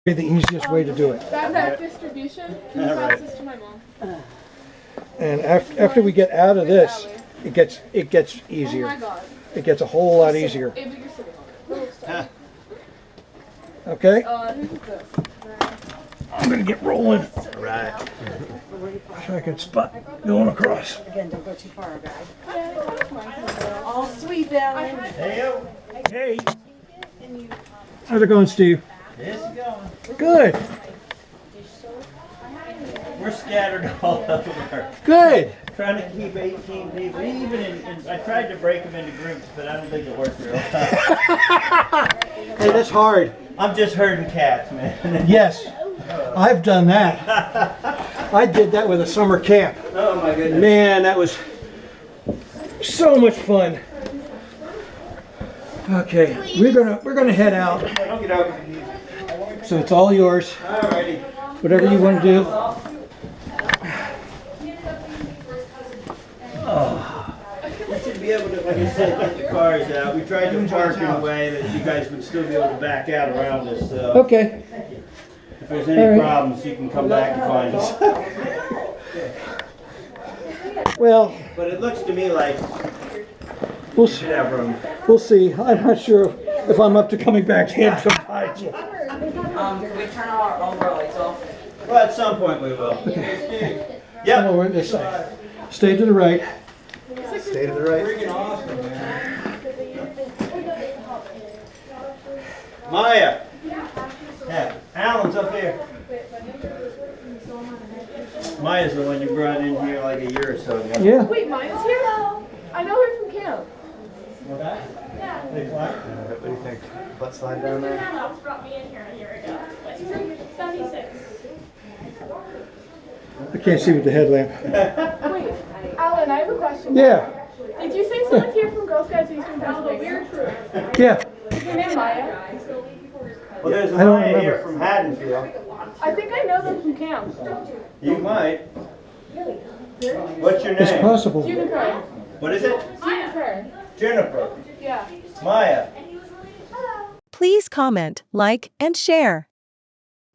The easiest way to do it. That distribution, can you pass this to my mom? And after we get out of this, it gets easier. Oh my God. It gets a whole lot easier. Maybe you're sitting on it. Okay? Who's this? I'm gonna get rolling. Right. So I can spot going across. Again, don't go too far, okay? All sweet, Alan. Hey-o. Hey. How's it going, Steve? It's going. Good. We're scattered all over. Good. Trying to keep 18 people. I tried to break them into groups, but I don't think it worked real well. Hey, that's hard. I'm just herding cats, man. Yes, I've done that. I did that with a summer camp. Oh my goodness. Man, that was so much fun. Okay, we're gonna head out. Okay. So it's all yours. Alrighty. Whatever you want to do. We should be able to, like I said, get the cars out. We tried to park in a way that you guys would still be able to back out around us. So Okay. if there's any problems, you can come back and find us. Well, But it looks to me like we'll we should have room. we'll see. I'm not sure if I'm up to coming back in to find you. Can we turn our overlays off? Well, at some point we will. Come Yep. over this side. Stay to the right. Stay to the right. Freaking awesome, man. Maya. Yeah, Alan's up there. Maya's the one you brought in here like a year or so ago. Yeah. Wait, mine's here? I know her from camp. What that? Big what? What do you think? Butt slide down there? Alex brought me in here a year ago. 76. I can't see with the headlamp. Wait, Alan, I have a question. Yeah. Did you say someone here from Girl Scouts Eastern Pennsylvania? Yeah. Is her name Maya? Well, there's a I don't Maya here remember. from Haddonfield. I think I know them from camp. You might. What's your It's name? possible. Juniper. What is it? Juniper. Jennifer. Yeah. Maya. Please comment, like, and share.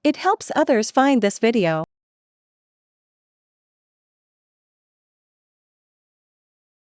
It helps others find this video.